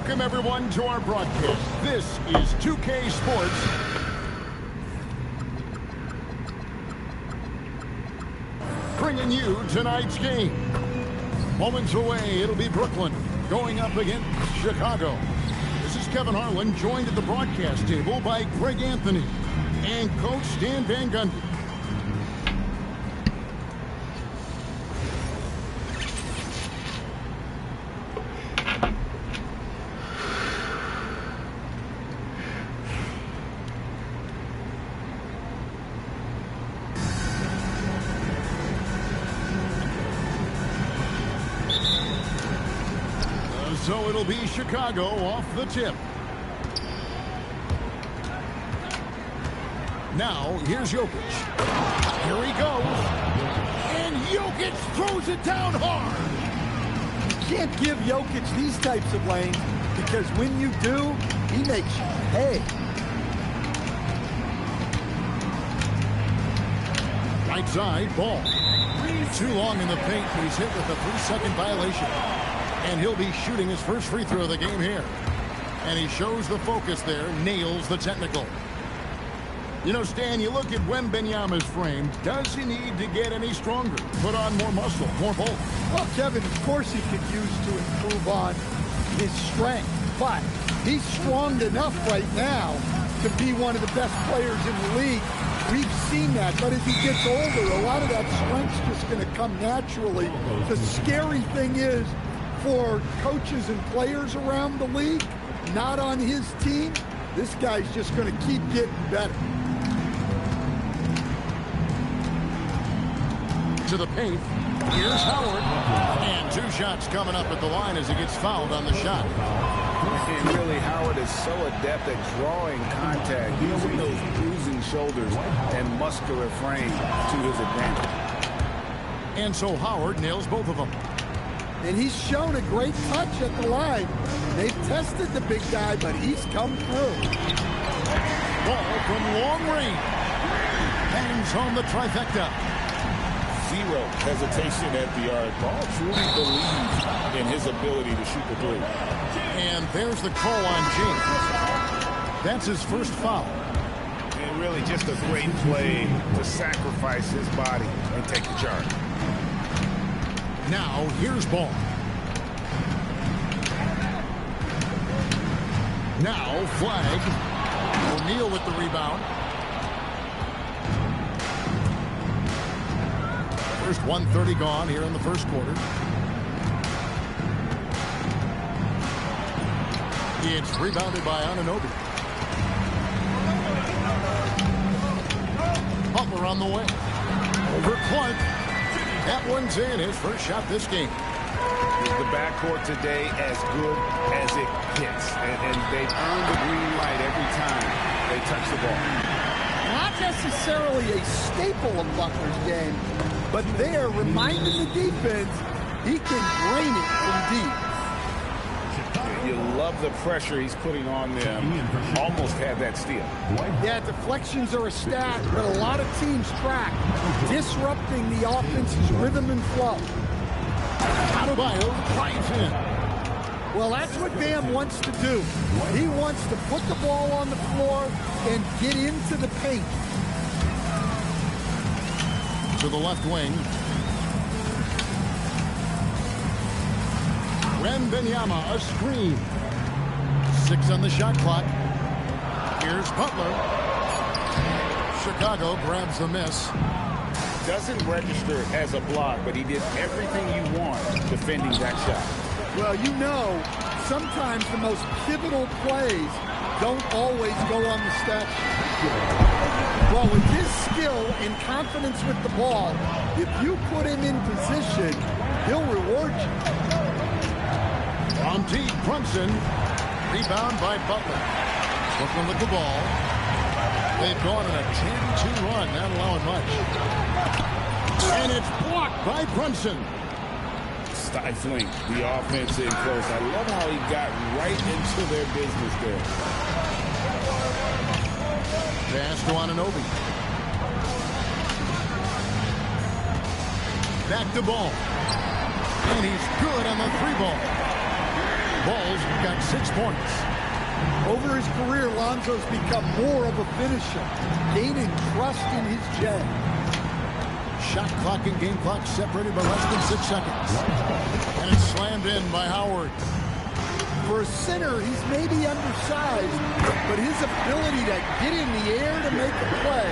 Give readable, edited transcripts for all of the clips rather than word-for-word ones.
Welcome, everyone, to our broadcast. This is 2K Sports. Bringing you tonight's game. Moments away, it'll be Brooklyn going up against Chicago. This is Kevin Harlan, joined at the broadcast table by Greg Anthony and Coach Stan Van Gundy. So it'll be Chicago off the tip. Now, here's Jokic. Here he goes. And Jokic throws it down hard. You can't give Jokic these types of lanes because when you do, he makes you pay. Right side, ball. Too long in the paint. He's hit with a 3-second violation. And he'll be shooting his first free throw of the game here. And he shows the focus there, nails the technical. You know, Stan, you look at Wembanyama's frame. Does he need to get any stronger? Put on more muscle, more bulk? Well, Kevin, of course he could use to improve on his strength. But he's strong enough right now to be one of the best players in the league. We've seen that, but as he gets older, a lot of that strength's just going to come naturally. The scary thing is, for coaches and players around the league, not on his team, this guy's just going to keep getting better. To the paint, here's Howard. And 2 shots coming up at the line as he gets fouled on the shot. And really, Howard is so adept at drawing contact, using those bruising shoulders and muscular frame to his advantage. And so Howard nails both of them. And he's shown a great touch at the line. They've tested the big guy, but he's come through. Ball from long range. Hangs on the trifecta. Zero hesitation at the arc. Ball truly believes in his ability to shoot the three. And there's the call on James. That's his first foul. And really just a great play to sacrifice his body and take the charge. Now, here's Ball. Now, flag. O'Neal with the rebound. First 1:30 gone here in the first quarter. It's rebounded by Anunoby. Butler on the way. Over Clark. That one's in, his first shot this game. Is the backcourt today as good as it gets? And they've earned the green light every time they touch the ball. Not necessarily a staple of Butler's game, but they're reminding the defense he can drain it from deep. You love the pressure he's putting on them. Almost had that steal. Yeah, deflections are a stat, but a lot of teams track, disrupting the offense's rhythm and flow. Adebayo drives in. Well, that's what Bam wants to do. He wants to put the ball on the floor and get into the paint. To the left wing. Wembanyama, a screen. 6 on the shot clock. Here's Butler. Chicago grabs the miss. Doesn't register as a block, but he did everything you want defending that shot. Well, you know, sometimes the most pivotal plays don't always go on the stat sheet. Well, with his skill and confidence with the ball, if you put him in position, he'll reward you. Monty Brunson. Rebound by Butler. Brooklyn with the ball. They've gone on a 10-2 run, not allowing much. And it's blocked by Brunson. Stifling the offense in close. I love how he got right into their business there. Pass to Anunoby. Back to ball. And he's good on the 3 ball. Ball's got 6 points. Over his career, Lonzo's become more of a finisher, gaining trust in his jab. Shot clock and game clock separated by less than 6 seconds. And it's slammed in by Howard. For a center, he's maybe undersized, but his ability to get in the air to make a play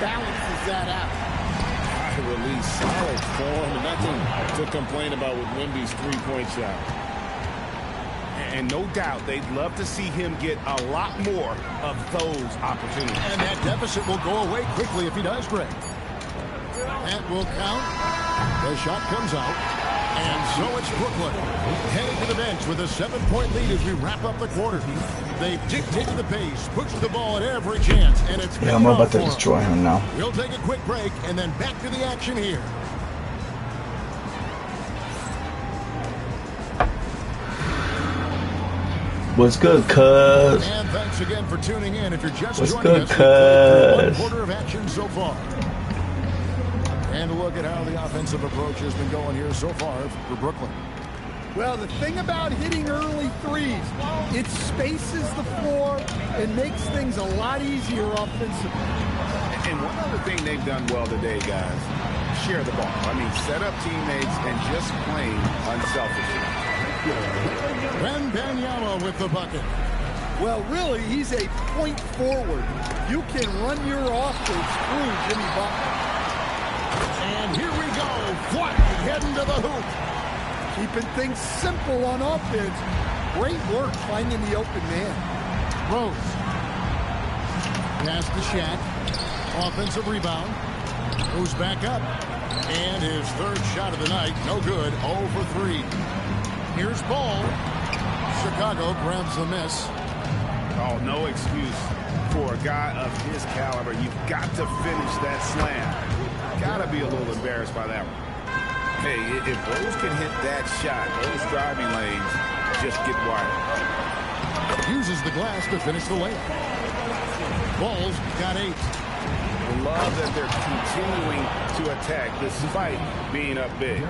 balances that out. High release, solid form, and nothing to complain about with Wemby's three-point shot. And no doubt they'd love to see him get a lot more of those opportunities. And that deficit will go away quickly if he does, Greg. That will count. The shot comes out. And so it's Brooklyn heading to the bench with a 7-point lead as we wrap up the quarter. They've dictated the pace, pushed the ball at every chance, and it's Yeah, I'm about to destroy him now. We'll take a quick break and then back to the action here. What's good, cuz? And thanks again for tuning in. If you're just What's joining good, us, we've played through 1 cuz? quarter of action so far. And look at how the offensive approach has been going here so far for Brooklyn. Well, the thing about hitting early threes, it spaces the floor and makes things a lot easier offensively. And one other thing they've done well today, guys, share the ball. I mean, set up teammates and just plain unselfishly. Wembanyama with the bucket. Well, really, he's a point forward. You can run your offense through Jimmy Butler. And here we go. Flag heading to the hoop. Keeping things simple on offense. Great work finding the open man. Rose. Pass to Shaq. Offensive rebound. Moves back up. And his third shot of the night. No good. 0 for 3. Here's Ball. Chicago grabs the miss. Oh, no excuse for a guy of his caliber. You've got to finish that slam. Got to be a little embarrassed by that one. Hey, if Rose can hit that shot, those driving lanes just get wider. Uses the glass to finish the layup. Ball's got 8. Love that they're continuing to attack despite being up big.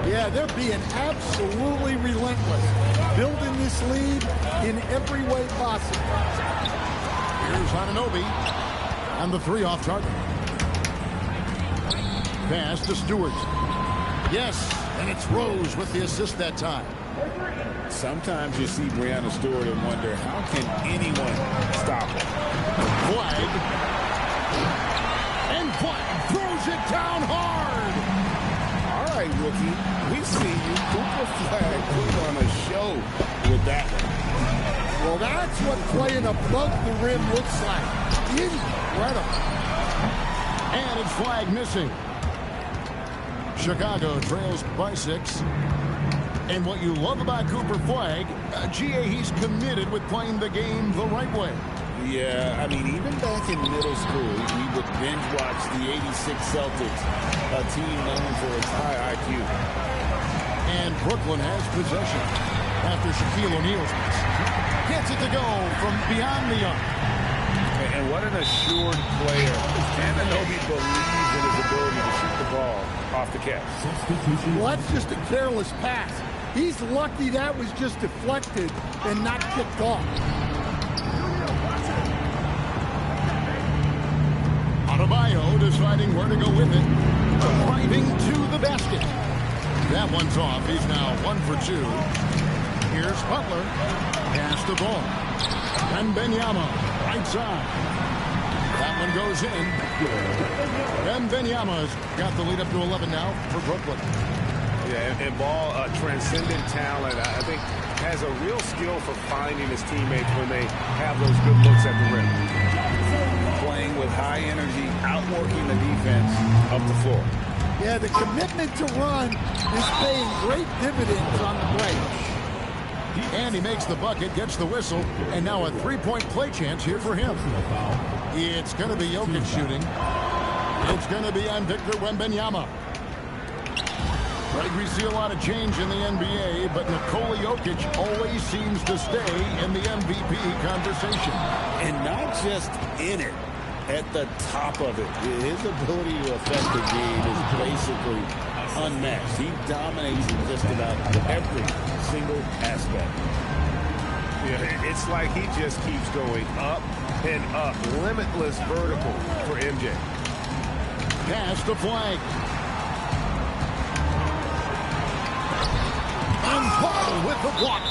Yeah, they're being absolutely relentless. Building this lead in every way possible. Here's Anunoby. And the 3 off target. Pass to Stewart. Yes, and it's Rose with the assist that time. Sometimes you see Breanna Stewart and wonder, how can anyone stop her? Flag. And Flag throws it down hard. All right, rookie, we see you. Cooper Flag put on a show with that one. Well, that's what playing above the rim looks like. Incredible. And it's Flag missing. Chicago trails by 6. And what you love about Cooper Flag, GA, he's committed with playing the game the right way. Yeah, I mean, even back in middle school, we would binge watch the '86 Celtics, a team known for its high IQ. And Brooklyn has possession after Shaquille O'Neal's miss. Gets it to go from beyond the arc. And what an assured player. Anunoby believes in his ability to shoot the ball off the catch. Well, that's just a careless pass. He's lucky that was just deflected and not kicked off. Adebayo deciding where to go with it. Driving to the basket. That one's off. He's now 1 for 2. Here's Butler. Pass the ball. Wembanyama, right side. That one goes in. Wembanyama's got the lead up to 11 now for Brooklyn. Yeah, and Ball, transcendent talent, I think, has a real skill for finding his teammates when they have those good looks at the rim. Playing with high energy, outworking the defense up the floor. Yeah, the commitment to run is paying great dividends on the break. And he makes the bucket, gets the whistle, and now a 3-point play chance here for him. It's going to be Jokic shooting. It's going to be on Victor Wembanyama. Right, we see a lot of change in the NBA, but Nikola Jokic always seems to stay in the MVP conversation. And not just in it, at the top of it. His ability to affect the game is basically unmatched. He dominates in just about every single aspect. Yeah, it's like he just keeps going up and up. Limitless vertical for MJ. Pass to flank. And Paul with the block.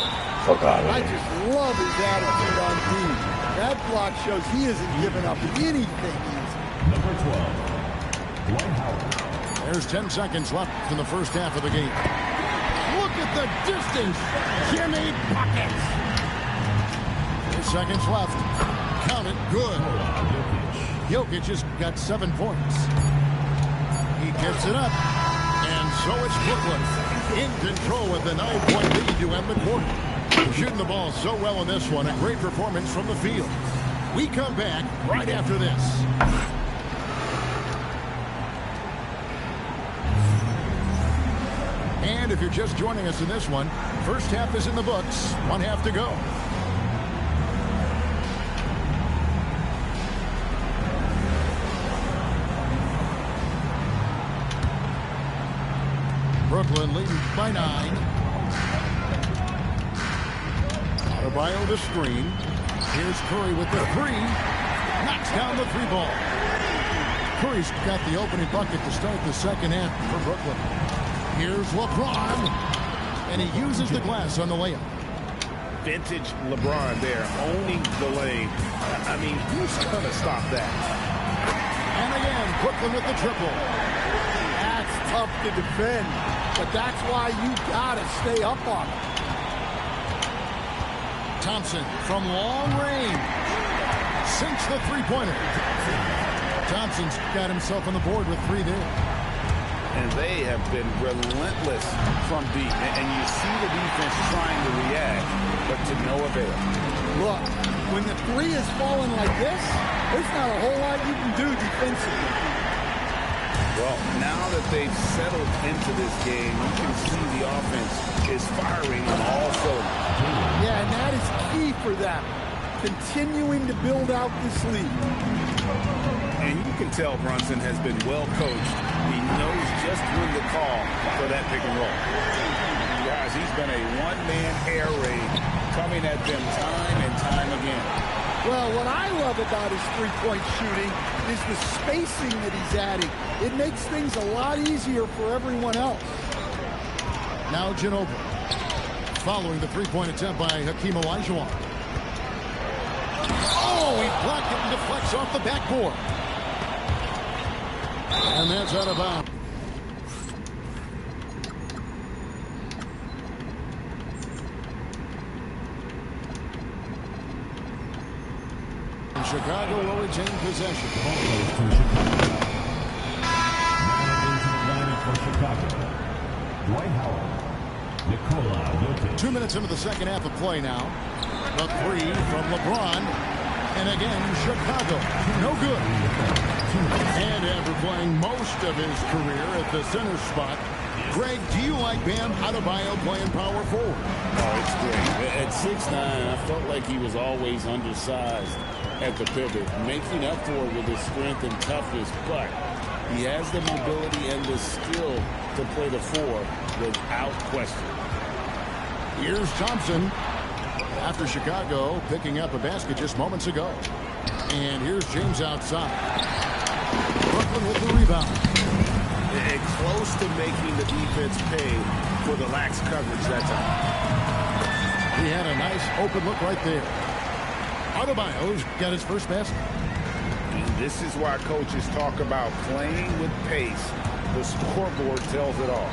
Fuck out of I here. just love his attitude on D. That block shows he isn't giving up anything easy. Number 12, Dwight Howard. There's 10 seconds left in the first half of the game. Look at the distance. Jimmy buckets. 4 seconds left. Count it. Good. Jokic has got 7 points. He gets it up. And so it's Brooklyn in control with the 9-point lead to end the quarter. Shooting the ball so well in this one. A great performance from the field. We come back right after this. And if you're just joining us in this one, first half is in the books. 1 half to go. Brooklyn leading by 9. Adebayo the screen. Here's Curry with the 3. Knocks down the 3 ball. Curry's got the opening bucket to start the second half for Brooklyn. Here's LeBron. And he uses the glass on the layup. Vintage LeBron there, owning the lane. I mean, who's going to stop that? And again, Brooklyn with the triple. That's tough to defend, but that's why you gotta stay up on it. Thompson from long range sinks the three-pointer. Thompson's got himself on the board with 3 there. And they have been relentless from deep. And you see the defense trying to react, but to no avail. Look, when the 3 is falling like this, there's not a whole lot you can do defensively. Well, now that they've settled into this game, you can see the offense is firing on all cylinders. Yeah, and that is key for them, continuing to build out this lead. And you can tell Brunson has been well coached. He knows just when to call for that pick and roll. Guys, he's been a one-man air raid coming at them time and time again. Well, what I love about his three-point shooting is the spacing that he's adding. It makes things a lot easier for everyone else. Now Ginobili. Following the three-point attempt by Hakeem Olajuwon. Oh, he blocked it and deflects off the backboard. And that's out of bounds. Chicago will retain possession. Ball goes to Chicago. Now into the lineup for Chicago. Dwight Howard. Nikola Jokic. 2 minutes into the second half of play now. The 3 from LeBron. And again, Chicago. No good. And after playing most of his career at the center spot, Greg, do you like Bam Adebayo playing power forward? Oh, it's great. At 6'9", I felt like he was always undersized at the pivot, making up for it with his strength and toughness, but he has the mobility and the skill to play the 4 without question. Here's Thompson after Chicago picking up a basket just moments ago. And here's James outside. Brooklyn with the rebound. And close to making the defense pay for the lax coverage that time. He had a nice open look right there. Adebayo's got his first basket. This is why coaches talk about playing with pace. The scoreboard tells it all.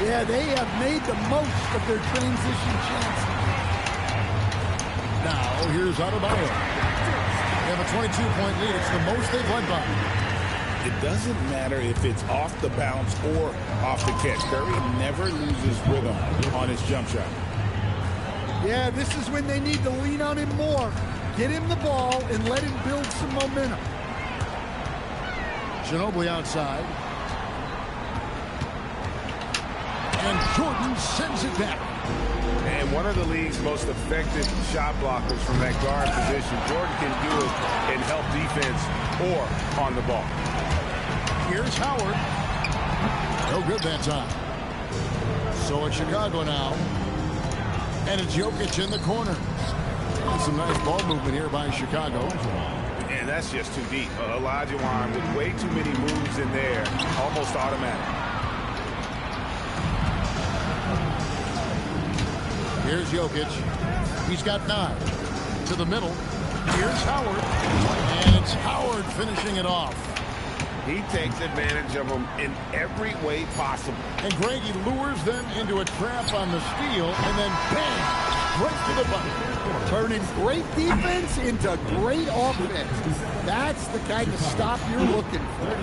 Yeah, they have made the most of their transition chances. Now, here's Adebayo. They have a 22-point lead. It's the most they've led by. It doesn't matter if it's off the bounce or off the catch. Curry never loses rhythm on his jump shot. Yeah, this is when they need to lean on him more. Get him the ball and let him build some momentum. Ginobili outside. And Jordan sends it back. And one of the league's most effective shot blockers from that guard position. Jordan can do it and help defense or on the ball. Here's Howard. No good that time. So it's Chicago now. And it's Jokic in the corner. Some nice ball movement here by Chicago. And that's just too deep. Olajuwon with way too many moves in there. Almost automatic. Here's Jokic. He's got 9. To the middle. Here's Howard. And it's Howard finishing it off. He takes advantage of them in every way possible. And Greg, he lures them into a trap on the steal, and then bang, right to the bucket. Turning great defense into great offense. That's the kind of stop you're looking for.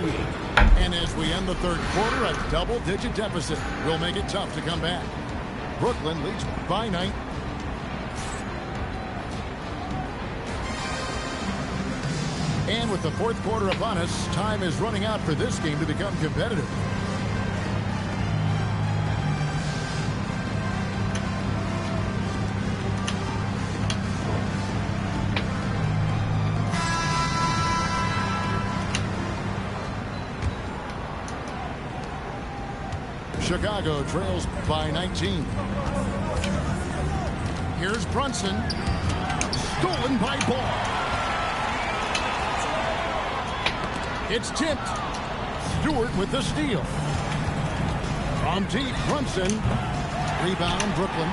And as we end the third quarter, a double-digit deficit will make it tough to come back. Brooklyn leads by 9. And with the fourth quarter upon us, time is running out for this game to become competitive. Chicago trails by 19. Here's Brunson. Stolen by Ball. It's tipped. Stewart with the steal. From deep, Brunson. Rebound, Brooklyn.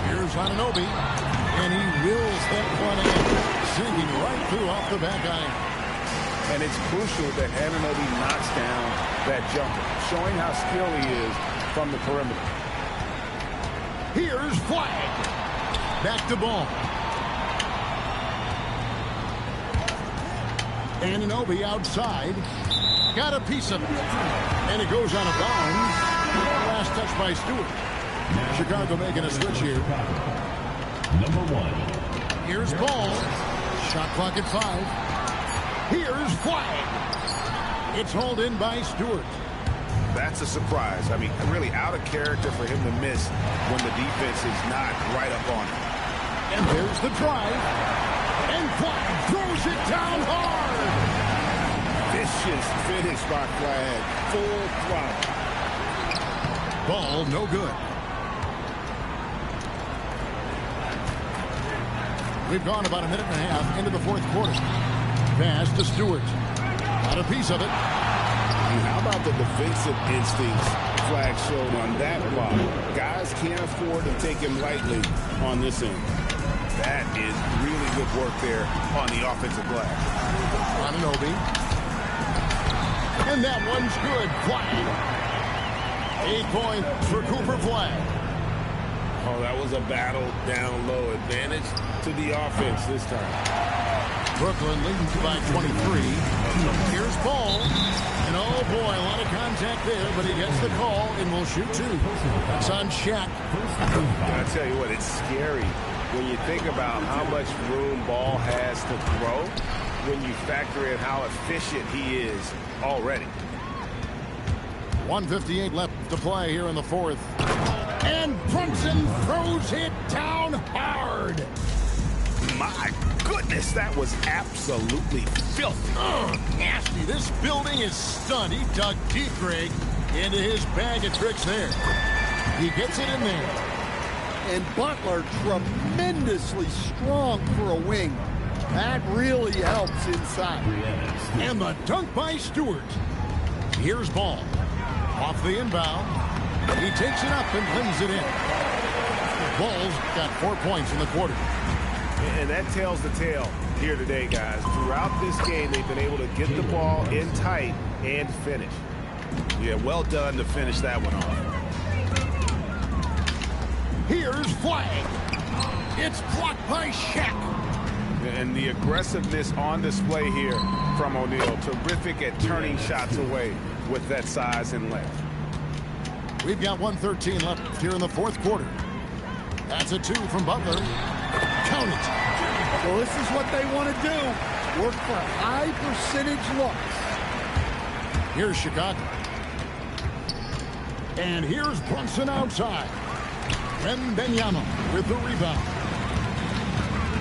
Here's Anunoby. And he wills that one in. Sinking right through off the back iron. And it's crucial that Anunoby knocks down that jumper, showing how skilled he is from the perimeter. Here's Flag. Back to Ball. Anunoby outside. Got a piece of it. And it goes out of bounds. Last touch by Stewart. Chicago making a switch here. Number 1. Here's Ball. Shot clock at 5. Here's Flag. It's hauled in by Stewart. That's a surprise. I mean, really out of character for him to miss when the defense is not right up on him. And there's the drive. And Flag throws it down hard. Vicious finish by Flag. Full throttle. Ball no good. We've gone about a minute and a half into the fourth quarter. Pass to Stewart. Got a piece of it. How about the defensive instincts Flag showed on that block? Guys can't afford to take him lightly on this end. That is really good work there on the offensive glass. Anunoby. And that one's good. Flag. 8 points for Cooper Flag. Oh, that was a battle down low. Advantage to the offense this time. Brooklyn leading by 23. Here's Ball. And oh boy, a lot of contact there, but he gets the call and will shoot 2. It's on Shaq. I tell you what, it's scary when you think about how much room Ball has to throw when you factor in how efficient he is already. 1:58 left to play here in the fourth. And Brunson throws it down hard. My goodness, that was absolutely filthy. Nasty. This building is stunned. He dug deep, Greg, into his bag of tricks there. He gets it in there. And Butler tremendously strong for a wing. That really helps inside. And the dunk by Stewart. Here's Ball. Off the inbound. He takes it up and lays it in. Ball's got 4 points in the quarter. And that tells the tale here today, guys. Throughout this game, they've been able to get the ball in tight and finish. Yeah, well done to finish that one off. Here's Flag. It's blocked by Shaq. And the aggressiveness on display here from O'Neal. Terrific at turning shots away with that size and length. We've got 1:13 left here in the fourth quarter. That's a 2 from Butler. Count it. So this is what they want to do. Work for high percentage looks. Here's Chicago. And here's Brunson outside. Wembanyama with the rebound.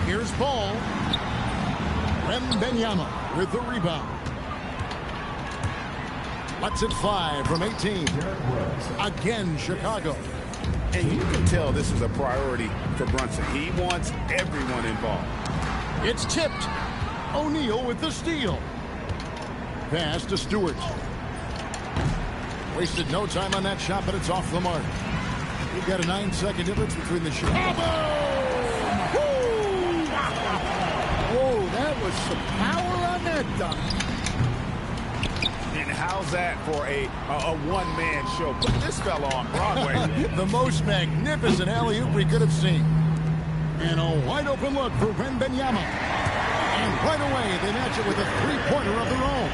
Here's Ball. Wembanyama with the rebound. Lets it fly from 18. Again, Chicago. And you can tell this is a priority for Brunson. He wants everyone involved. It's tipped. O'Neal with the steal. Pass to Stewart. Wasted no time on that shot, but it's off the mark. We've got a 9-second difference between the shot. Oh, that was some power on that dunk. And how's that for a one-man show? Put this fella on Broadway. The most magnificent alley-oop we could have seen. And a wide-open look for Wembanyama. And right away, they match it with a three-pointer of their own.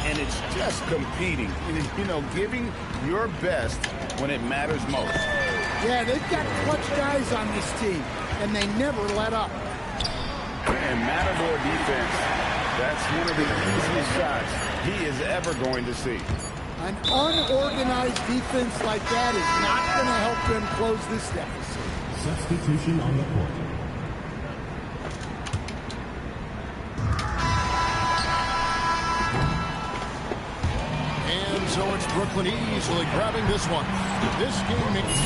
And it's just competing, you know, giving your best when it matters most. Yeah, they've got clutch guys on this team, and they never let up. And Matador defense, that's one of the easiest shots he is ever going to see. An unorganized defense like that is not going to help them close this deficit. Substitution on the court. And so it's Brooklyn easily grabbing this one. This game makes...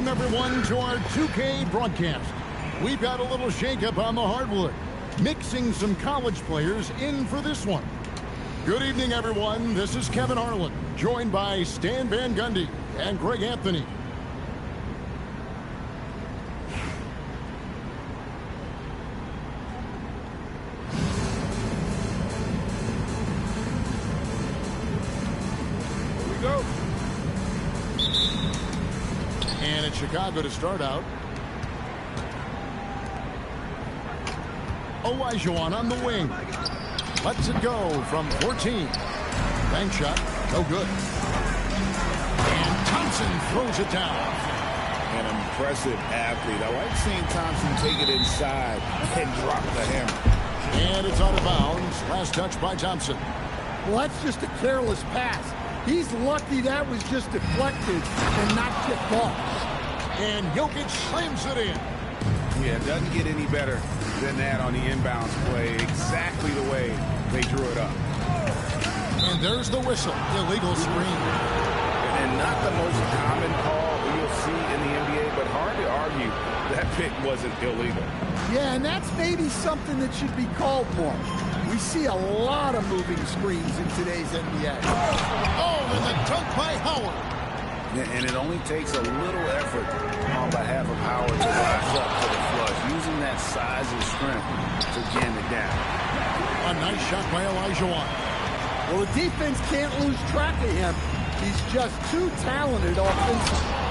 Welcome, everyone, to our 2K broadcast. We've got a little shakeup on the hardwood, mixing some college players in for this one. Good evening, everyone. This is Kevin Harlan, joined by Stan Van Gundy and Greg Anthony. And it's Chicago to start out. Olajuwon on the wing. Lets it go from 14. Bank shot. No good. And Thompson throws it down. An impressive athlete. I like seeing Thompson take it inside and drop the hammer. And it's out of bounds. Last touch by Thompson. Well, that's just a careless pass. He's lucky that was just deflected and not kicked off. And Jokic slams it in. Yeah, it doesn't get any better than that on the inbounds play. Exactly the way they drew it up. And there's the whistle. Illegal screen. And not the most common call you'll see in the NBA, but hard to argue that pick wasn't illegal. Yeah, and that's maybe something that should be called more. We see a lot of moving screens in today's NBA. Oh, and the dunk by Howard. And it only takes a little effort on behalf of Howard to rise up to the flush, using that size and strength to jam it down. A nice shot by Olajuwon. Well, the defense can't lose track of him. He's just too talented offensively.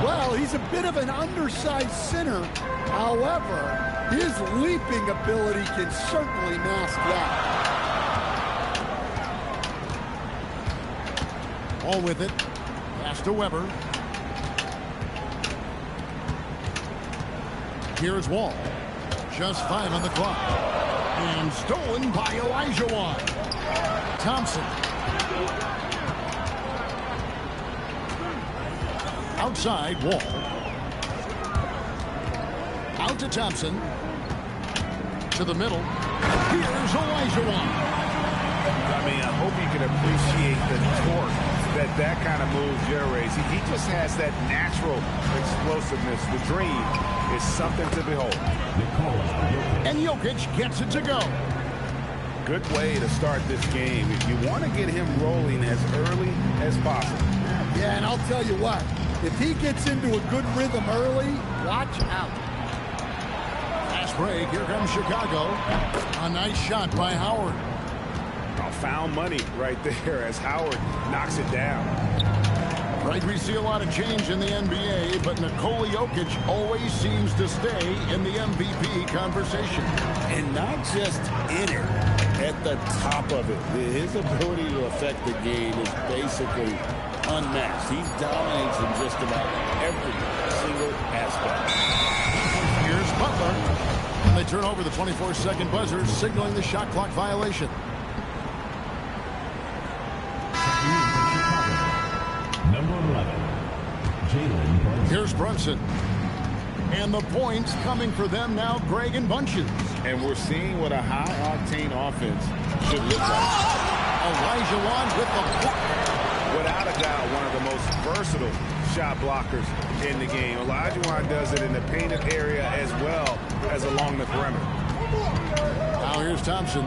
Well, he's a bit of an undersized center. However, his leaping ability can certainly mask that. All with it. Pass to Weber. Here's Wall. Just 5 on the clock. And stolen by Olajuwon. Thompson. Outside, Wall. Out to Thompson. To the middle. Here's Olajuwon. I mean, I hope you can appreciate the torque that kind of move generates. He just has that natural explosiveness. The dream is something to behold. And Jokic gets it to go. Good way to start this game. If you want to get him rolling as early as possible. Yeah, and I'll tell you what. If he gets into a good rhythm early, watch out. Fast break. Here comes Chicago. A nice shot by Howard. Found money right there as Howard knocks it down. Right, we see a lot of change in the NBA, but Nikola Jokic always seems to stay in the MVP conversation. And not just in it, at the top of it. His ability to affect the game is basically unmatched. He dominates in just about every single aspect. Here's Butler. And they turn over the 24-second buzzer, signaling the shot clock violation. Number 11, Jalen Brunson. Here's Brunson. And the points coming for them now, Greg and Bunches. And we're seeing what a high-octane offense should look like. Olajuwon with the block. Without a doubt, one of the most versatile shot blockers in the game. Olajuwon does it in the painted area as well as along the perimeter. Now here's Thompson.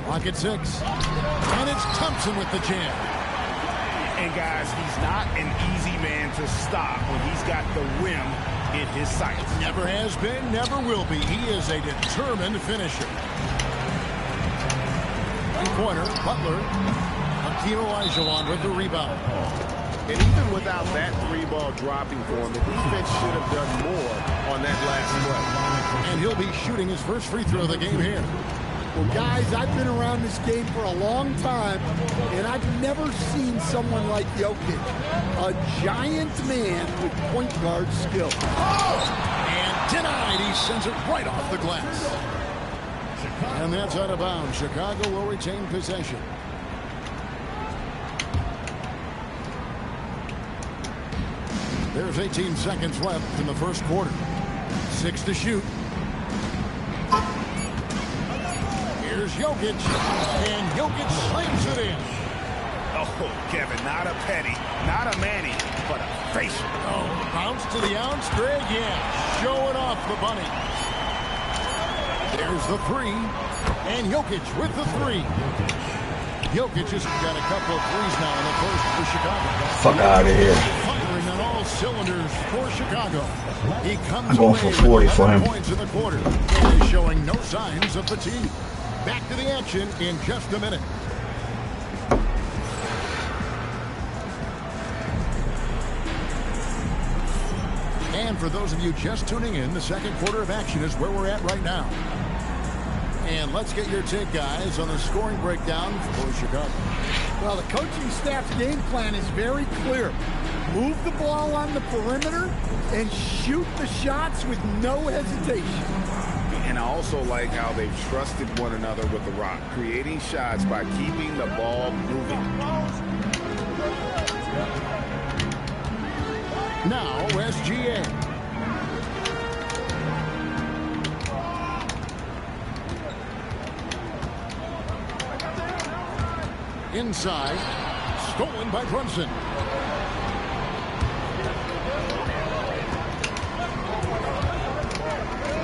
Clock at 6. And it's Thompson with the jam. And guys, he's not an easy man to stop when he's got the rim in his sights. Never has been, never will be. He is a determined finisher. Three-pointer, Butler. Hakeem Olajuwon with the rebound. And even without that three-ball dropping for him, the defense should have done more on that last play. And he'll be shooting his first free throw of the game here. Well, guys, I've been around this game for a long time, and I've never seen someone like Jokic. A giant man with point guard skill. And denied. He sends it right off the glass. And that's out of bounds. Chicago will retain possession. There's 18 seconds left in the first quarter. 6 to shoot. Here's Jokic. And Jokic slams it in. Oh, Kevin, not a penny, not a Manny, but a facial. Oh, bounce to the ounce, Greg. Yeah, showing off the bunny. There's the three. And Jokic with the three. Jokic has got a couple of threes now in the first for Chicago. Fuck out of here. Firing on all cylinders for Chicago. He comes I'm going for 40 for him. points in the quarter. And is showing no signs of fatigue. Back to the action in just a minute. And for those of you just tuning in, the second quarter of action is where we're at right now. And let's get your take, guys, on the scoring breakdown for Chicago. Well, the coaching staff's game plan is very clear. Move the ball on the perimeter and shoot the shots with no hesitation. And I also like how they've trusted one another with the rock, creating shots by keeping the ball moving. Now, SGA. Inside, stolen by Brunson.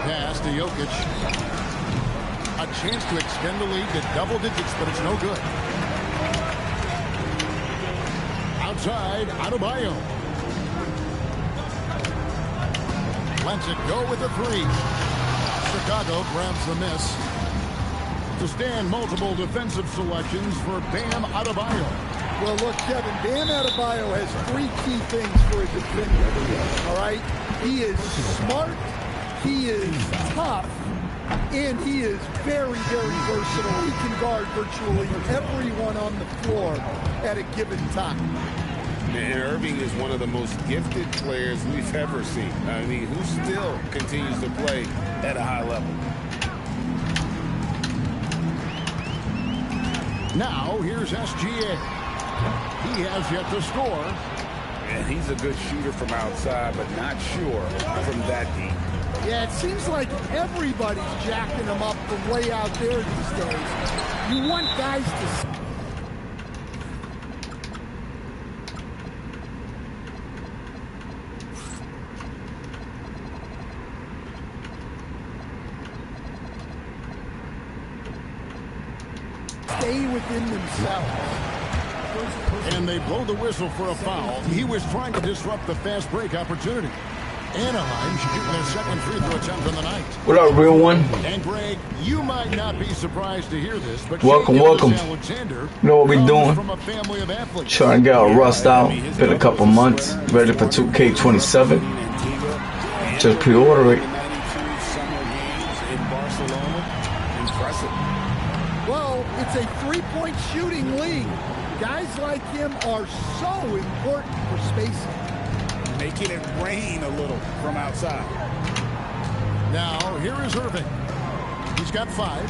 Pass to Jokic. A chance to extend the lead to double digits, but it's no good. Outside, Adebayo. Lets it go with a three. Chicago grabs the miss. To stand multiple defensive selections for Bam Adebayo. Well, look, Kevin, Bam Adebayo has three key things for a defender. All right? He is smart, he is tough, and he is very, very versatile. He can guard virtually everyone on the floor at a given time. And Irving is one of the most gifted players we've ever seen. I mean, who still continues to play at a high level. Now, here's SGA. He has yet to score. And he's a good shooter from outside, but not sure from that deep. Yeah, it seems like everybody's jacking him up from way out there these days. You want guys to... stay within themselves. And they blow the whistle for a foul. He was trying to disrupt the fast break opportunity. Anaheim shooting their second free throw attempt on the night. What up, real one? And Greg, you might not be surprised to hear this, but Welcome, Shai welcome. Gilgeous-Alexander You know what we comes doing? from a family of athletes. Trying to get our rust out. Been a couple months. Ready for 2K27. Just pre-order it. Well, it's a three-point shooting league. Guys like him are so important for spacing. Making it rain a little from outside. Now, here is Irving. He's got 5.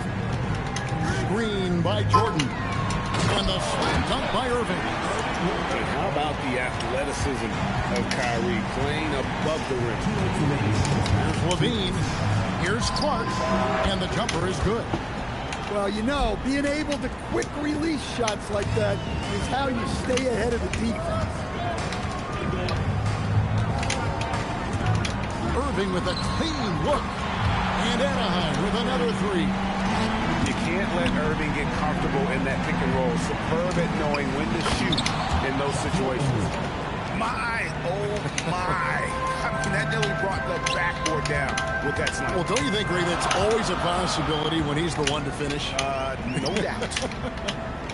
Screen by Jordan. And the slam dunk by Irving. And how about the athleticism of Kyrie playing above the rim? Here's Levine. Here's Clark. And the jumper is good. Well, you know, being able to quick release shots like that is how you stay ahead of the defense. Irving with a clean look. And Anaheim with another 3. You can't let Irving get comfortable in that pick and roll. Superb at knowing when to shoot in those situations. Oh my. I mean, that nearly brought the backboard down with that snap. Well, don't you think, Ray, that's always a possibility when he's the one to finish? No doubt.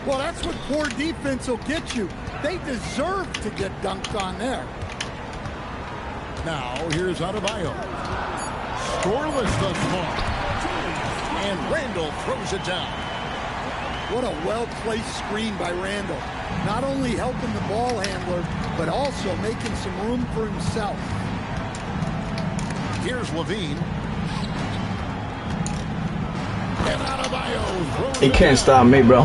Well, that's what poor defense will get you. They deserve to get dunked on there. Now, here's Adebayo. Scoreless thus far. And Randall throws it down. What a well-placed screen by Randall. Not only helping the ball handler, but also making some room for himself. Here's Levine. And Adebayo throws He it can't down. stop me, bro.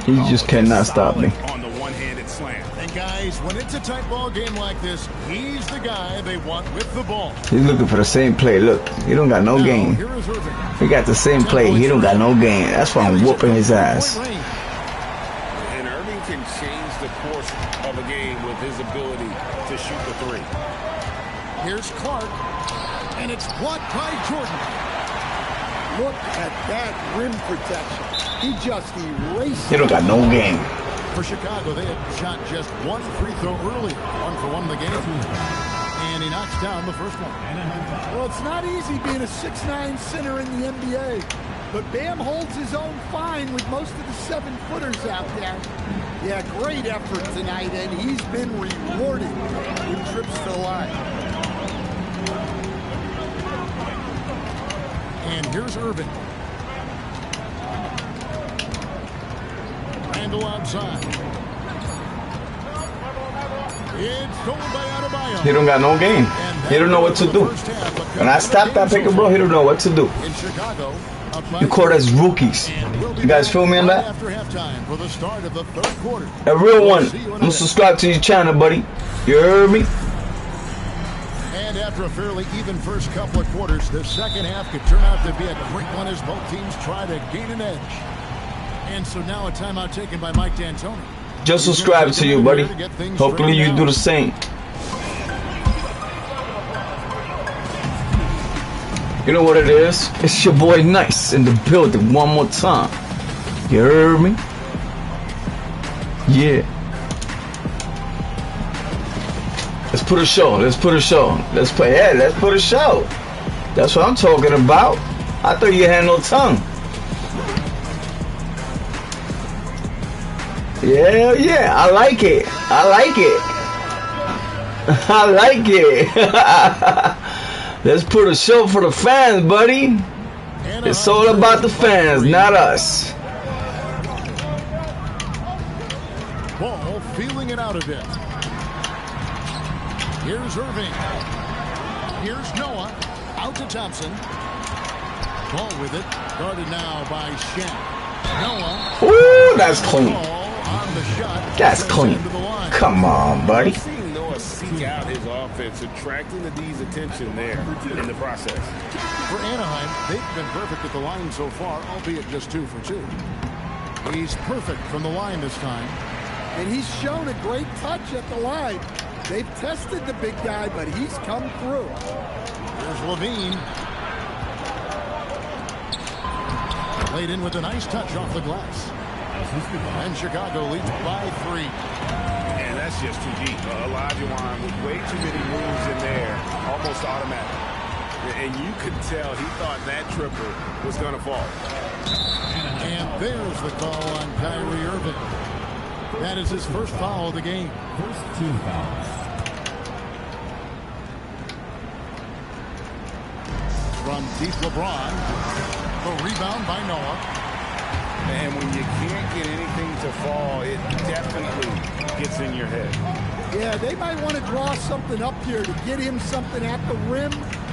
He just cannot stop me. On the one-handed slam. And guys, when it's a tight ball game like this, he's the guy they want with the ball. He's looking for the same play. Look, he don't got no Now, game. here is Irving. He got the same play. He don't got no game. That's why I'm whooping his ass. Point range. And Irving can change the course of a game with his ability to shoot the three. Here's Clark, and it's blocked by Jordan. Look at that rim protection. He just erased He don't got no game. For Chicago, they had shot just one free throw earlier. 1-for-1 in the game. And he knocks down the first one. Well, it's not easy being a 6'9" center in the NBA. But Bam holds his own fine with most of the 7-footers out there. Yeah, great effort tonight, and he's been rewarded with trips to the line. And here's Irvin. Randall outside. It's stolen by Adebayo. He don't got no game. He don't know what to do. When I stop that pick and roll, he don't know what to do. In Chicago, You call us rookies. You guys feel me on that? after halftime for the start of the third quarter. A real one. I'm subscribed to your channel, buddy. You heard me? And after a fairly even first couple of quarters, the second half could turn out to be a great one as both teams try to gain an edge. And so now a timeout taken by Mike D'Antoni. Just subscribe to you, buddy. Hopefully you do the same. You know what it is? It's your boy Nice in the building one more time. You heard me? Yeah. Let's put a show. Let's put a show. Let's play. Yeah, let's put a show. That's what I'm talking about. I thought you had no tongue. Yeah, yeah. I like it. I like it. I like it. Let's put a show for the fans, buddy. It's all about the fans, not us. Ball feeling it out a bit. Here's Irving. Here's Noah. Out to Thompson. Ball with it. Guarded now by Shaq. Noah. Ooh, that's clean. On the shot. That's clean. Come on, buddy. Seeing Noah seek out his offense, attracting the D's attention there in the process. For Anaheim, they've been perfect at the line so far, albeit just 2 for 2. He's perfect from the line this time. And he's shown a great touch at the line. They've tested the big guy, but he's come through. Here's Levine. Laid in with a nice touch off the glass. And Chicago leads by 3. And that's just too deep. Olajuwon with way too many moves in there, almost automatic. And you could tell he thought that triple was going to fall. And there's the call on Kyrie Irving. That is his first foul of the game. First 2 fouls. From deep LeBron. The rebound by Noah. And when you can't get anything to fall, it definitely gets in your head. Yeah, they might want to draw something up here to get him something at the rim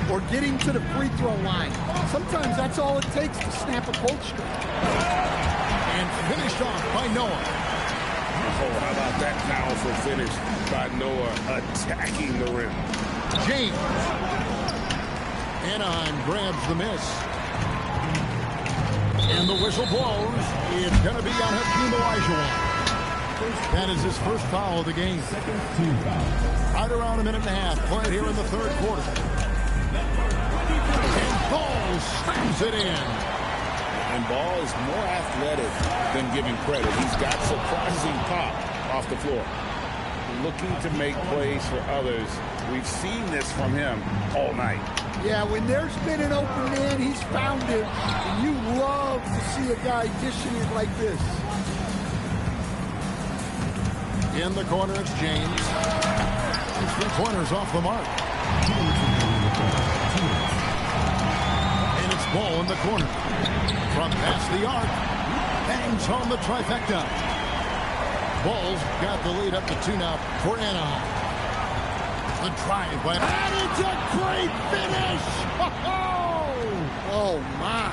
or get him to the free throw line. Sometimes that's all it takes to snap a cold streak. And finished off by Noah. Oh, how about that powerful finish by Noah attacking the rim. James. Anaheim grabs the miss. And the whistle blows. It's going to be on Hakeem Olajuwon. That is his first foul of the game. Second 2 fouls. Right around a minute and a half played here in the third quarter. And Ball slams it in. And Ball is more athletic than giving credit. He's got surprising pop off the floor. Looking to make plays for others. We've seen this from him all night. Yeah, when there's been an open man, he's found it. And you love to see a guy dishing it like this. In the corner, it's James. His 3-pointers off the mark. And it's Ball in the corner. From past the arc. Bangs home the trifecta. Ball's got the lead up to 2 now for Anaheim. The drive by... And it's a great finish! Oh, my.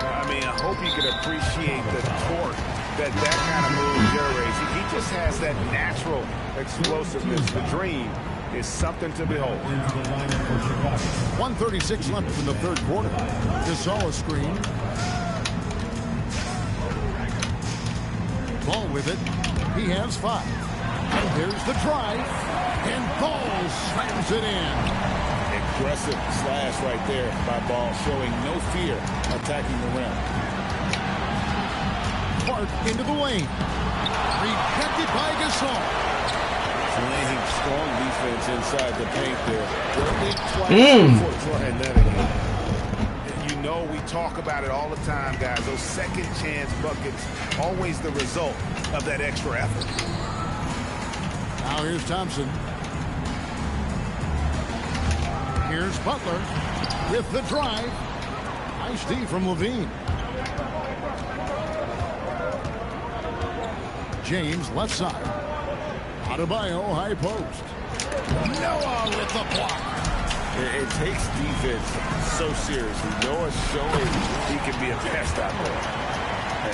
I mean, I hope you can appreciate the torque that kind of move generates. He just has that natural explosiveness. The dream is something to behold. Into the lineup for Chicago. 1:36 left in the third quarter. Gasol screen. Ball with it. He has 5. And there's the drive. And Ball slams it in. Aggressive slash right there by Ball, showing no fear attacking the rim. Clark into the lane. Rejected by Gasol. Playing strong defense inside the paint there. Working twice before trying that again. You know we talk about it all the time, guys. Those second chance buckets, always the result of that extra effort. Now here's Thompson. Here's Butler with the drive. Nice D from Levine. James left side. Adebayo high post. Noah with the block. It takes defense so seriously. Noah's showing he can be a pest out there.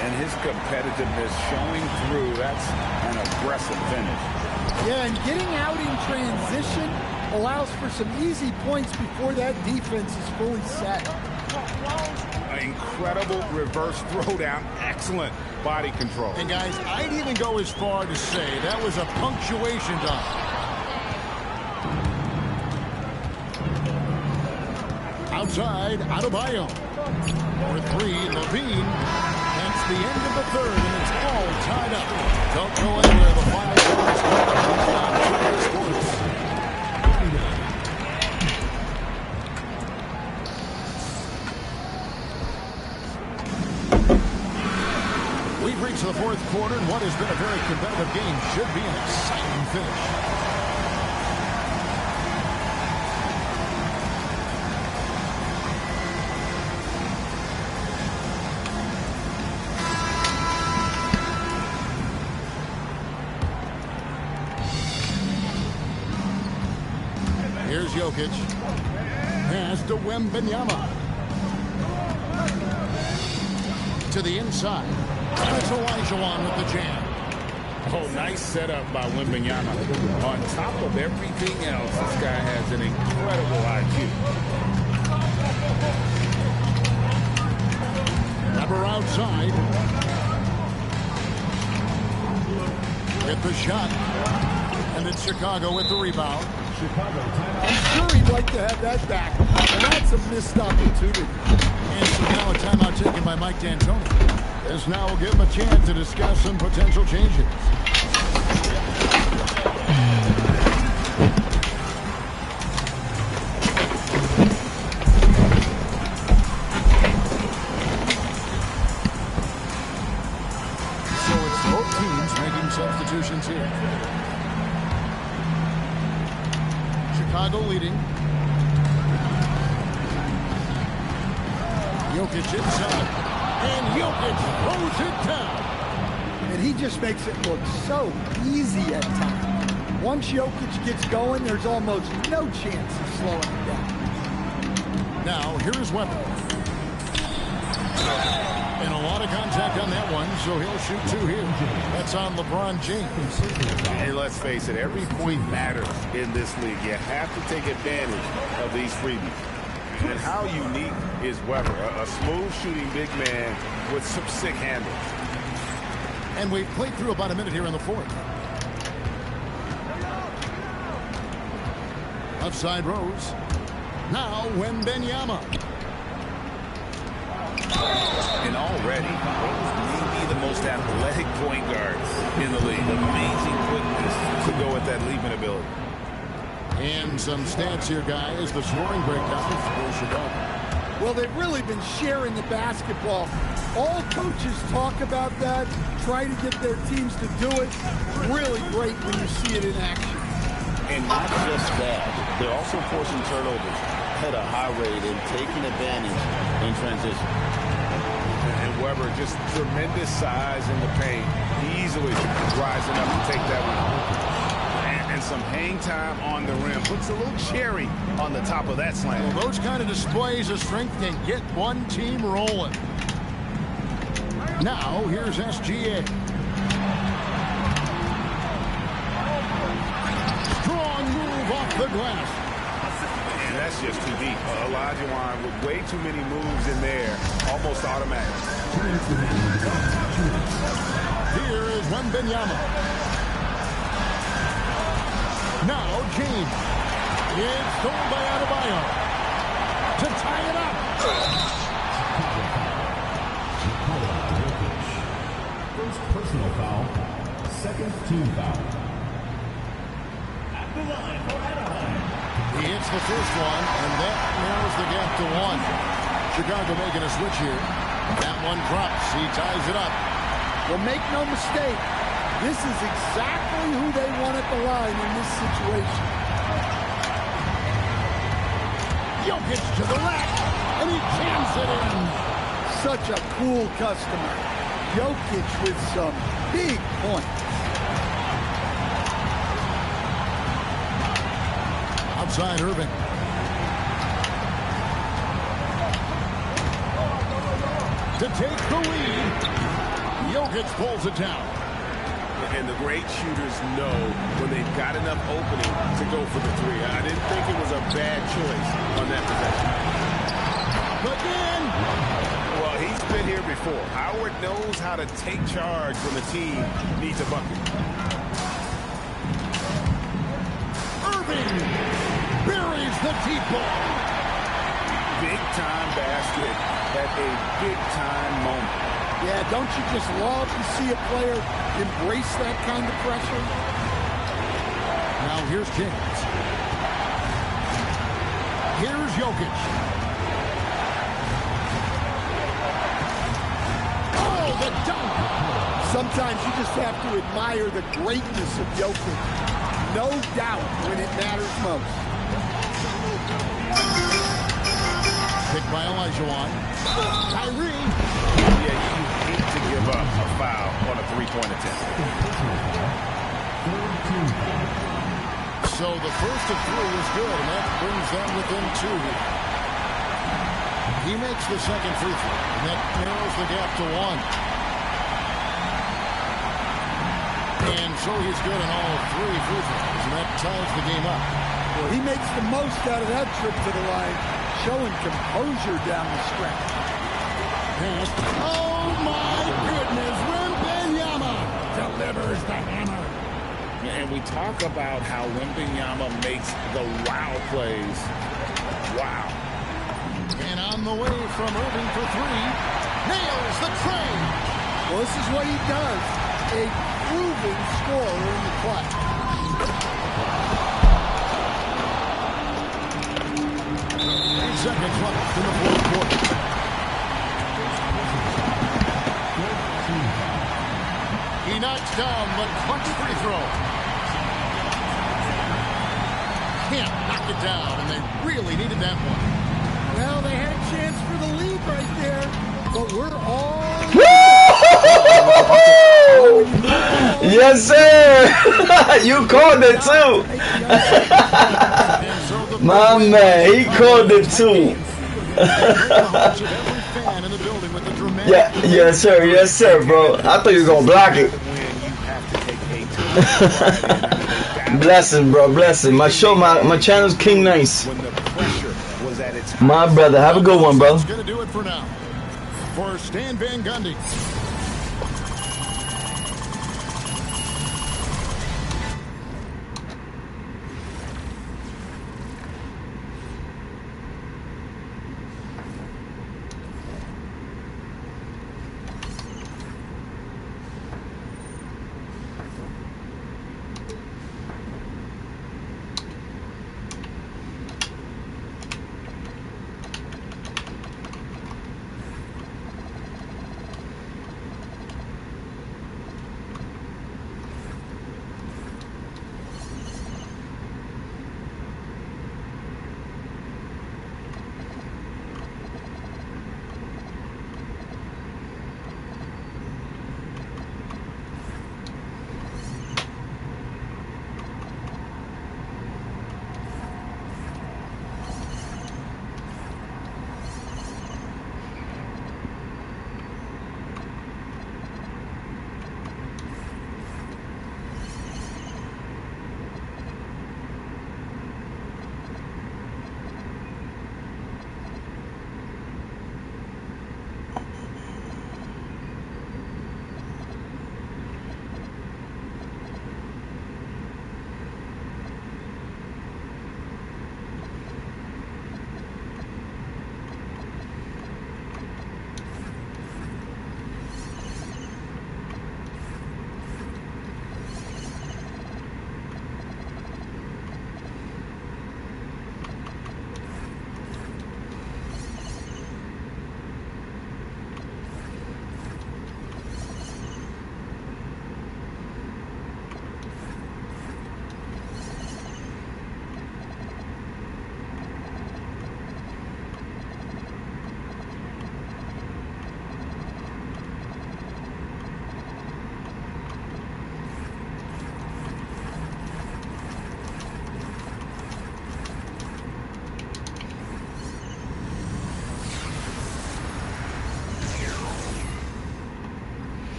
And his competitiveness showing through. That's an aggressive finish. Yeah, and getting out in transition allows for some easy points before that defense is fully set. An incredible reverse throwdown. Excellent body control. And guys, I'd even go as far to say that was a punctuation dunk. Outside, Adebayo. For 3, Levine. That's the end of the third, and it's all tied up. Don't go anywhere. The final score is Sports. We've reached the fourth quarter, and what has been a very competitive game should be an exciting finish. Here's Jokic. Pass to Wembanyama. To the inside. That's Olajuwon with the jam. Oh, nice setup by Wembanyama. On top of everything else, this guy has an incredible IQ. Weber outside. With the shot. And it's Chicago with the rebound. I'm sure he'd like to have that back. And that's a missed opportunity. And so now a timeout taken by Mike D'Antoni. This now will give him a chance to discuss some potential changes. So it's both teams making substitutions here. Chicago leading. Jokic inside. And Jokic throws it down. And he just makes it look so easy at times. Once Jokic gets going, there's almost no chance of slowing him down. Now, here is Weber. And a lot of contact on that one, so he'll shoot 2 here. That's on LeBron James. Hey, let's face it, every point matters in this league. You have to take advantage of these freebies. And how unique is Weber? A smooth shooting big man with some sick handles. And we've played through about a minute here in the fourth. Outside Rose. Now Wembanyama. And already, Rose may be the most athletic point guard in the league. Amazing quickness to go with that leaping ability. And some stats here, guys. The scoring breakdown for Chicago. Well, they've really been sharing the basketball. All coaches talk about that, try to get their teams to do it. Really great when you see it in action. And not just that, they're also forcing turnovers at a high rate and taking advantage in transition. And Weber, just tremendous size in the paint, easily rising up to take that one. And some hang time on the rim. Puts a little cherry on the top of that slam. Well, those kind of displays of strength can get one team rolling. Now, here's SGA. Strong move off the glass. And that's just too deep. Olajuwon with way too many moves in there. Almost automatic. Here is Wembanyama. Now James. It's stolen by Adebayo. To tie it up. First personal foul, second team foul. At the line for Anaheim. He hits the first one, and that narrows the gap to 1. Chicago making a switch here. That one drops. He ties it up. Well, make no mistake, this is exactly who they want at the line in this situation. Jokic to the left, and he jams it in. Such a cool customer. Jokic with some big points. Outside Irving. To take the lead. Jokic pulls it down. And the great shooters know when they've got enough opening to go for the three. I didn't think it was a bad choice on that possession. Again. Well, he's been here before. Howard knows how to take charge when the team needs a bucket. Irving buries the deep ball. Big-time basket at a big-time moment. Yeah, don't you just love to see a player embrace that kind of pressure? Now here's James. Here's Jokic. Oh, the dunk! Sometimes you just have to admire the greatness of Jokic. No doubt when it matters most. Picked by Olajuwon. Kyrie. Yeah, you hate to give up a foul on a three-point attempt. So the first of 3 is good, and that brings them within 2. He makes the second free throw, and that narrows the gap to 1. And so he's good on all 3 free throws, and that ties the game up. Well, he makes the most out of that trip to the line, showing composure down the stretch. Oh my goodness, Wembanyama delivers the hammer. And we talk about how Wembanyama makes the wow plays. Wow. And on the way from Irving for 3, nails the tray. Well, this is what he does. A proven scorer in the clutch. 8 seconds left in the fourth quarter. He knocks down the clutch free throw. Can't knock it down, and they really needed that one. Well, they had a chance for the lead right there, but we're all... Yes, sir. You called it too. My man, he called it too. Yeah, yes, sir, bro. I thought you were gonna block it. Blessing, bro, blessing. My channel's King Nice. My brother, have a good one, bro. That's gonna do it for now. For Stan Van Gundy.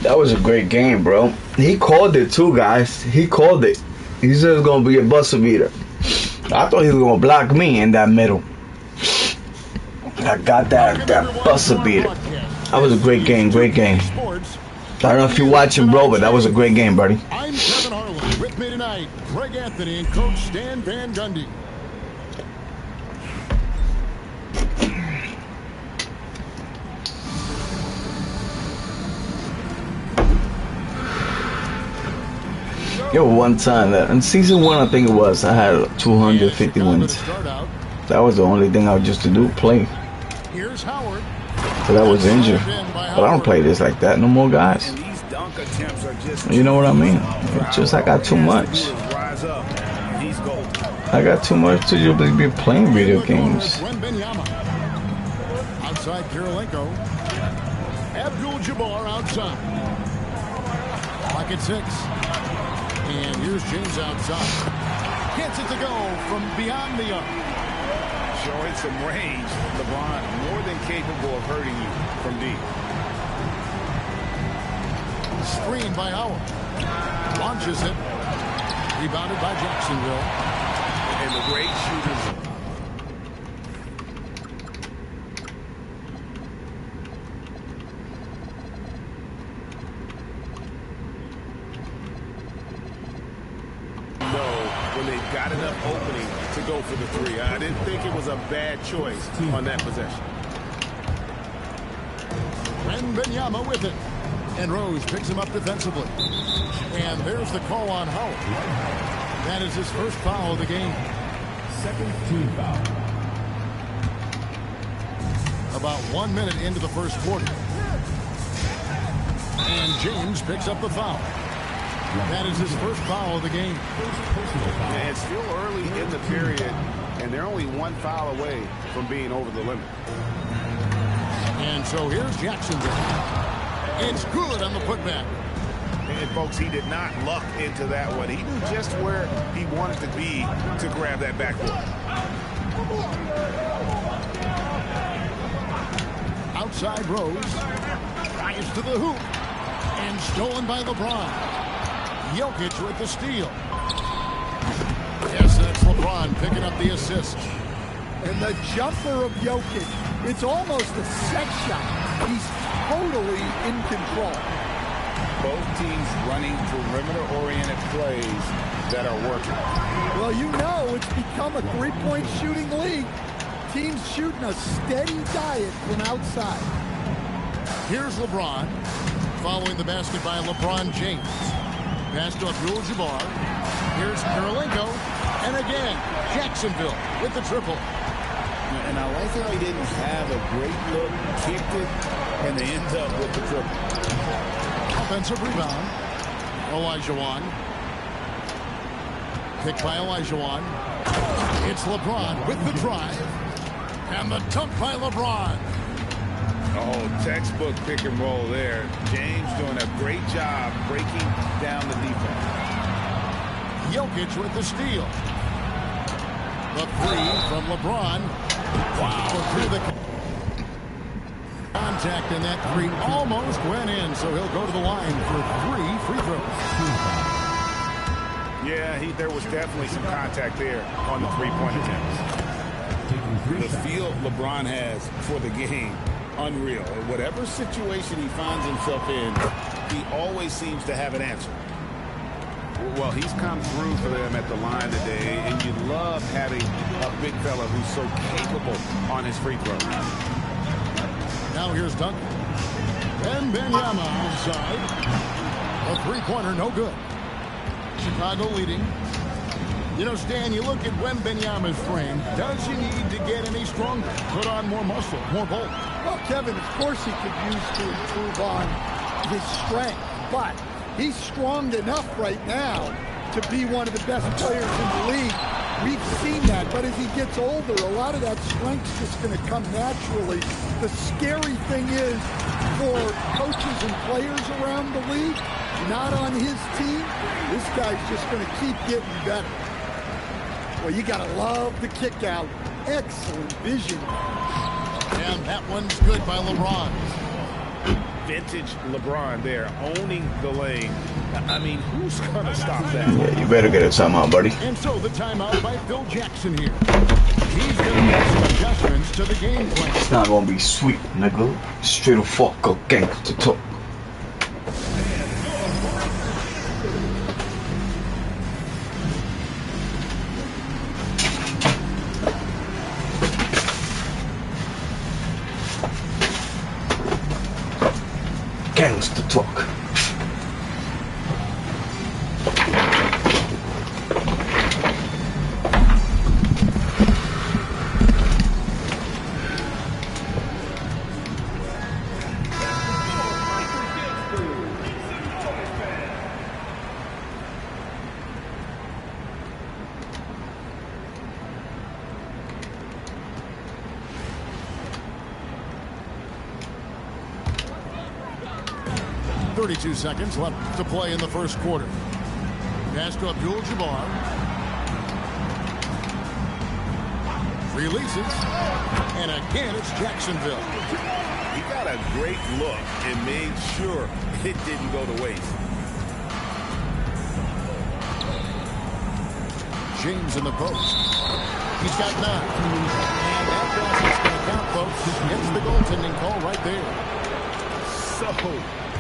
That was a great game, bro. He called it too, guys. He called it. He said it was gonna be a buzzer beater. I thought he was gonna block me in that middle. I got that buzzer beater. That was a great game, great game. I don't know if you're watching, bro, but that was a great game, buddy. I'm Kevin Harlan. With me tonight, Greg Anthony and Coach Stan Van Gundy. Yo, one time that in season 1, I think it was, I had 250 wins. That was the only thing I used to do, play. Here's Howard. But I was injured. But I don't play this like that no more, guys. You know what I mean? It's just I got too much. I got too much to just be playing video games. Outside Kirilenko. Abdul-Jabbar outside. Pocket 6. And here's James outside. Gets it to go from beyond the arc. Showing some range. LeBron more than capable of hurting you from deep. Screen by Howard. Launches it. Rebounded by Jacksonville. And the great shooters. When they've got enough opening to go for the three. I didn't think it was a bad choice on that possession. Wembanyama with it. And Rose picks him up defensively. And there's the call on Howard. That is his first foul of the game. Second team foul. About 1 minute into the first quarter. And James picks up the foul. That is his first foul of the game. Yeah, it's still early in the period, and they're only one foul away from being over the limit. And so here's Jacksonville. It's good on the putback. And folks, he did not luck into that one. He knew just where he wanted to be to grab that backboard. Outside Rose. Drives to the hoop. And stolen by LeBron. Jokic with the steal. Yes, that's LeBron picking up the assist. And the jumper of Jokic, it's almost a set shot. He's totally in control. Both teams running perimeter-oriented plays that are working. Well, you know it's become a three-point shooting league. Teams shooting a steady diet from outside. Here's LeBron. Following the basket by LeBron James. Pass to Abdul-Jabbar. Here's Kirilenko. And again, Jacksonville with the triple. And I like how he didn't have a great look, kicked it, and they end up with the triple. Offensive rebound. Olajuwon. Picked by Olajuwon. It's LeBron with the drive. And the dunk by LeBron. Oh, textbook pick and roll there. James doing a great job breaking down the defense. Jokic with the steal. The three from LeBron. Wow. Through the... contact, and that three almost went in, so he'll go to the line for 3 free throws. Yeah, there was definitely some contact there on the three-point attempt. The feel LeBron has for the game, unreal. Whatever situation he finds himself in, he always seems to have an answer. Well, he's come through for them at the line today, and you love having a big fella who's so capable on his free throw. Now here's Duncan. And Wembanyama outside. A three-pointer, no good. Chicago leading. You know, Stan, you look at Wembanyama's frame. Does he need to get any stronger? Put on more muscle, more bulk? Well, Kevin, of course he could use to improve on his strength, but he's strong enough right now to be one of the best players in the league. We've seen that, but as he gets older, a lot of that strength's just going to come naturally. The scary thing is for coaches and players around the league, not on his team, this guy's just going to keep getting better. Well, you got to love the kick out. Excellent vision. And that one's good by LeBron. Vintage LeBron there, owning the lane. I mean, who's going to stop that? Yeah, you better get a timeout, buddy. And so the timeout by Phil Jackson here. He's going to make some adjustments to the game plan. It's not gonna be sweet, nigga. Straight the fuck up, gangster talk. Gangster talk. .32 seconds left to play in the first quarter. Pass to Abdul-Jabbar. Releases. And again, it's Jacksonville. He got a great look and made sure it didn't go to waste. James in the post. He's got 9. And that pass is going to count, folks. Gets the goaltending call right there. So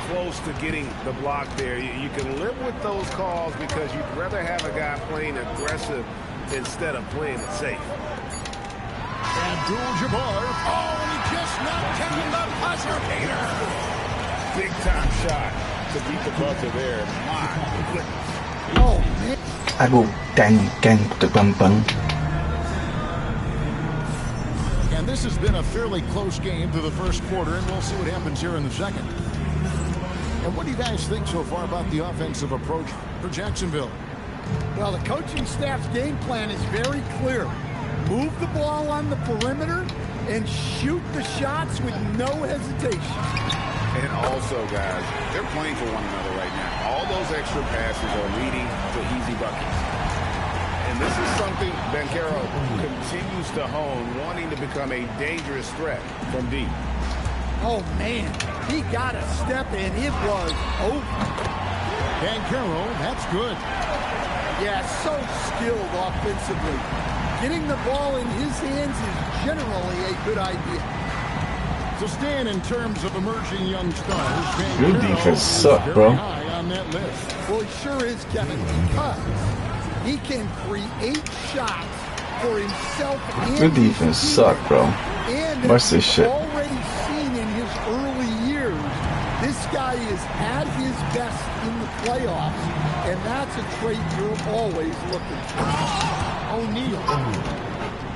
close to getting the block there. You can live with those calls because you'd rather have a guy playing aggressive instead of playing it safe. Abdul-Jabbar. Oh, and he just knocked down the buzzer beater. Big time shot to beat the buzzer there. My goodness. Oh, man. I go gang the bum. And this has been a fairly close game through the first quarter, and we'll see what happens here in the second. And what do you guys think so far about the offensive approach for Jacksonville? Well, the coaching staff's game plan is very clear. Move the ball on the perimeter and shoot the shots with no hesitation. And also, guys, they're playing for one another right now. All those extra passes are leading to easy buckets. And this is something Banchero continues to hone, wanting to become a dangerous threat from deep. Oh, man, he got a step, and it was over. Banchero, that's good. Yeah, so skilled offensively. Getting the ball in his hands is generally a good idea. So, Stan, in terms of emerging young stars, Your defense suck, bro. high on that list. Well, he sure is, Kevin, because he can create shots for himself and Your defense suck, bro. And Watch this shit. Already seen in his early years, this guy is at his best in the playoffs, and that's a trait you're always looking for. O'Neal.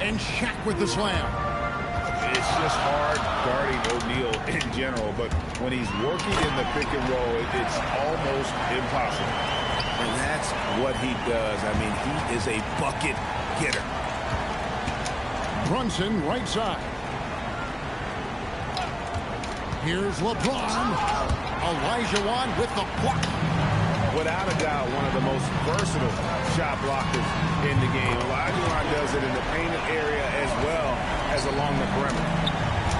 And Shaq with the slam. It's just hard guarding O'Neal in general, but when he's working in the pick and roll, it's almost impossible. And that's what he does. I mean, he is a bucket getter. Brunson, right side. Here's LeBron. Olajuwon with the block. Without a doubt, one of the most versatile shot blockers in the game. Olajuwon does it in the painted area as well as along the perimeter.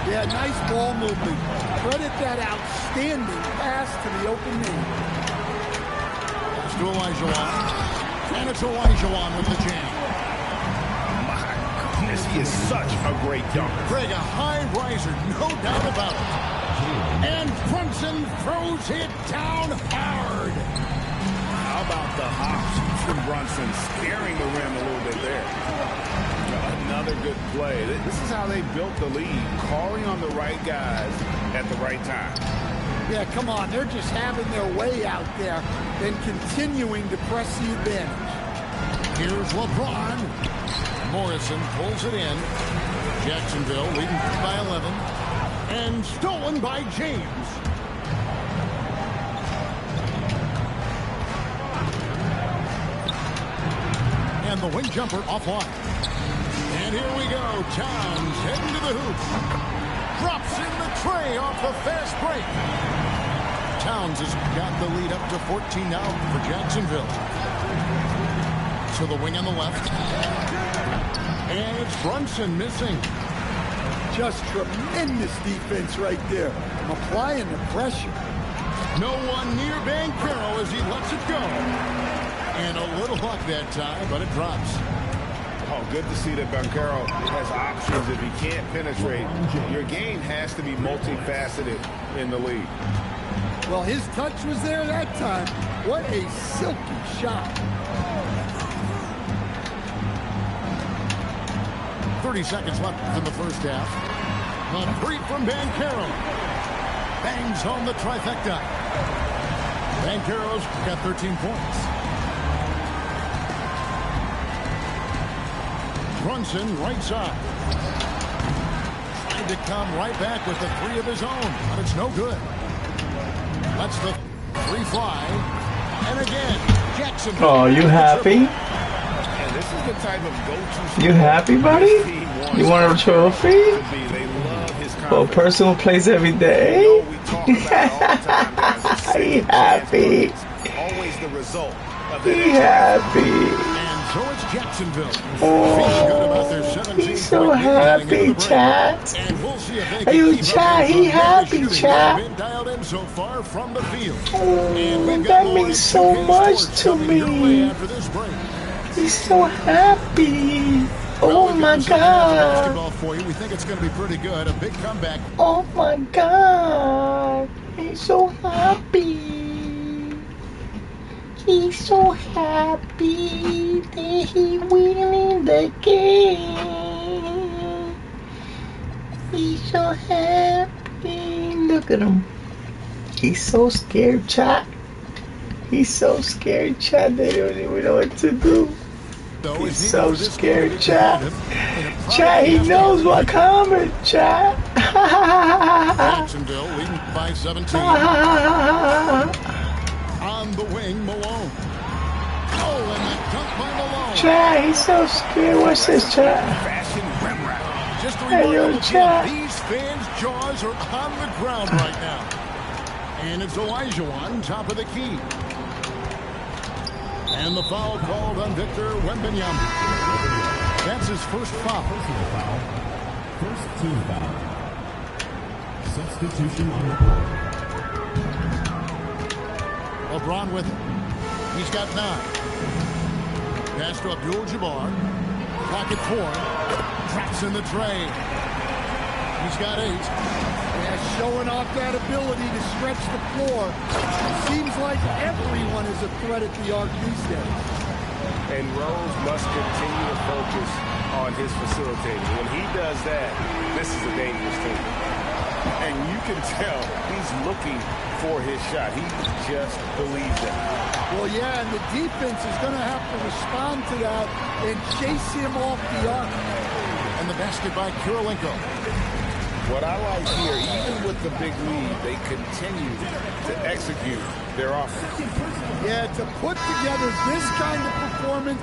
Yeah, nice ball movement. Credit that outstanding pass to the open man. Pass to Olajuwon. And it's Olajuwon with the jam. My goodness, he is such a great dunker. Greg, a high riser, no doubt about it. And Brunson throws it down hard. How about the hops from Brunson, scaring the rim a little bit there. Another good play. This is how they built the lead, calling on the right guys at the right time. Yeah, come on. They're just having their way out there and continuing to press the advantage. Here's LeBron. Morrison pulls it in. Jacksonville leading by 11. And stolen by James. And the wing jumper offline. And here we go. Towns heading to the hoop. Drops in the tray off the fast break. Towns has got the lead up to 14 now for Jacksonville. To the wing on the left. And it's Brunson missing. Just tremendous defense right there. Applying the pressure. No one near Banchero as he lets it go. And a little luck that time, but it drops. Oh, good to see that Banchero has options if he can't penetrate. Your game has to be multifaceted in the league. Well, his touch was there that time. What a silky shot. 30 seconds left in the first half. A three from Banchero. Bangs home the trifecta. Banchero's got 13 points. Brunson, right side. Trying to come right back with the three of his own, but it's no good. That's the free fly. And again, Jackson. Oh, you happy? And this is the type of go-to. You happy, buddy? You want a trophy? They love his Well, personal plays every day. He happy. Always the result of He happy. And so it's Jacksonville. Oh, he's so happy, chat. And we'll see if they Hey, you keep up chat, with he the happy, shooting that chat. have been dialed in so far from the field. Oh, We've got that more means so NBA much sports to coming your way me. after this break. He's so happy. Well, Oh we've my got some national God. basketball for you. We think it's going to be pretty good. A big comeback. Oh my God. He's so happy. He's so happy that he winning the game. He's so happy. Look at him. He's so scared, chat. He's so scared, chat. They don't even know what to do. He's so scared, chat. Chat, he knows what coming, chat. Jacksonville leading by 17. On the wing, Malone. Oh, and the dunk by Malone. Chat, he's so scared. What's this, chat? Fashion rim wrap. Just a Hey, yo, remarkable chat. game. These fans' jaws are on the ground right now. And it's Olajuwon, top of the key. And the foul called on Victor Wembanyama. That's his first foul. First team foul. Substitution on the court. LeBron with it. He's got 9. Pass to Abdul-Jabbar. Clock at 4. Traps in the tray. He's got 8. Yeah, showing off that ability to stretch the floor. Seems like everyone is a threat at the arc these days. And Rose must continue to focus on his facilitating. When he does that, this is a dangerous team. And you can tell he's looking for his shot. He just believes it. Well, yeah, and the defense is going to have to respond to that and chase him off the arc. And the basket by Kurolenko. What I like here, even with the big lead, they continue to execute their offense. Yeah, to put together this kind of performance